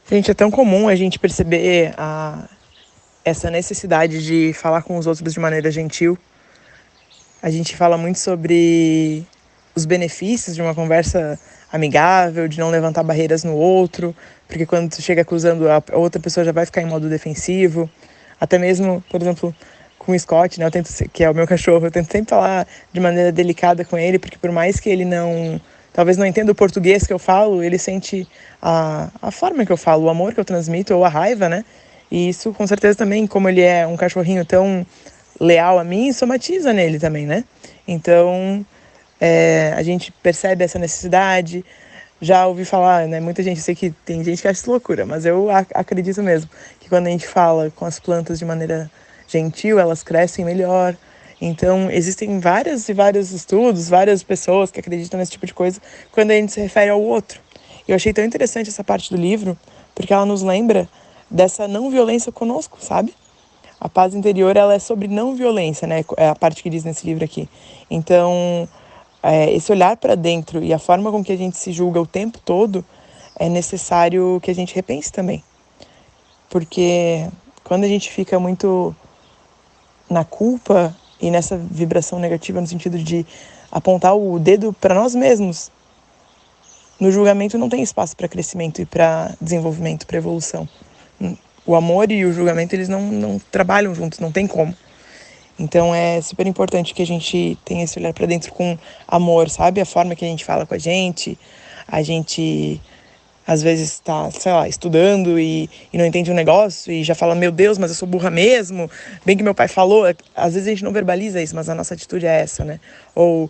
Gente, é tão comum a gente perceber essa necessidade de falar com os outros de maneira gentil. A gente fala muito sobre os benefícios de uma conversa amigável, de não levantar barreiras no outro, porque quando tu chega acusando, a outra pessoa já vai ficar em modo defensivo. Até mesmo, por exemplo, com o Scott, né, que é o meu cachorro, eu tento sempre falar de maneira delicada com ele, porque por mais que ele talvez não entenda o português que eu falo, ele sente a forma que eu falo, o amor que eu transmito, ou a raiva, né? E isso, com certeza, também, como ele é um cachorrinho tão leal a mim, somatiza nele também, né? Então, a gente percebe essa necessidade. Já ouvi falar, né? Muita gente, eu sei que tem gente que acha isso loucura, mas eu acredito mesmo que quando a gente fala com as plantas de maneira gentil, elas crescem melhor. Então, existem vários e vários estudos, várias pessoas que acreditam nesse tipo de coisa quando a gente se refere ao outro. Eu achei tão interessante essa parte do livro, porque ela nos lembra dessa não violência conosco, sabe? A paz interior, ela é sobre não violência, né? É a parte que diz nesse livro aqui. Então, esse olhar para dentro e a forma com que a gente se julga o tempo todo, é necessário que a gente repense também. Porque quando a gente fica muito na culpa e nessa vibração negativa no sentido de apontar o dedo para nós mesmos, no julgamento não tem espaço para crescimento e para desenvolvimento, para evolução. O amor e o julgamento, eles não trabalham juntos, não tem como. Então é super importante que a gente tenha esse olhar para dentro com amor, sabe? A forma que a gente fala com a gente às vezes está, sei lá, estudando e não entende um negócio e já fala, meu Deus, mas eu sou burra mesmo, bem que meu pai falou. Às vezes a gente não verbaliza isso, mas a nossa atitude é essa, né? Ou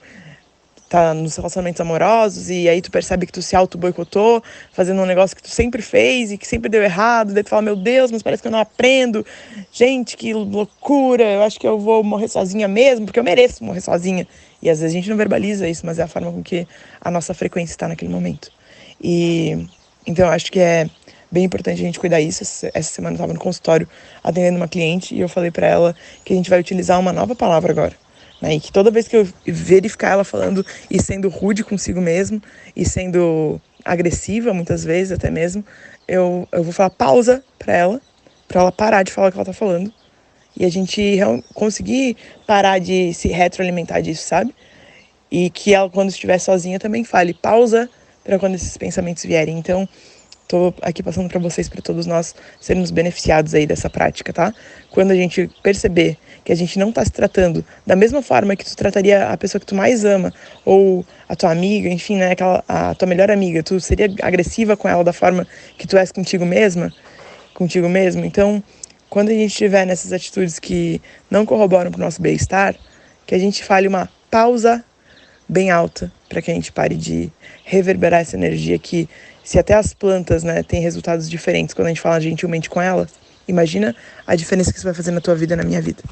tá nos relacionamentos amorosos e aí tu percebe que tu se auto-boicotou, fazendo um negócio que tu sempre fez e que sempre deu errado, daí tu fala, meu Deus, mas parece que eu não aprendo. Gente, que loucura, eu acho que eu vou morrer sozinha mesmo, porque eu mereço morrer sozinha. E às vezes a gente não verbaliza isso, mas é a forma com que a nossa frequência está naquele momento. E então eu acho que é bem importante a gente cuidar disso. Essa semana eu estava no consultório atendendo uma cliente e eu falei para ela que a gente vai utilizar uma nova palavra agora. Né? E que toda vez que eu verificar ela falando e sendo rude consigo mesmo e sendo agressiva, muitas vezes até mesmo, eu vou falar pausa para ela parar de falar o que ela tá falando e a gente conseguir parar de se retroalimentar disso, sabe? E que ela, quando estiver sozinha, também fale pausa para quando esses pensamentos vierem. Então, tô aqui passando para vocês, para todos nós sermos beneficiados aí dessa prática, tá? Quando a gente perceber que a gente não tá se tratando da mesma forma que tu trataria a pessoa que tu mais ama, ou a tua amiga, enfim, né, a tua melhor amiga, tu seria agressiva com ela da forma que tu és contigo mesma, contigo mesmo. Então, quando a gente estiver nessas atitudes que não corroboram pro nosso bem-estar, que a gente fale uma pausa bem alta para que a gente pare de reverberar essa energia que, se até as plantas, né, têm resultados diferentes quando a gente fala gentilmente com elas, imagina a diferença que isso vai fazer na tua vida e na minha vida.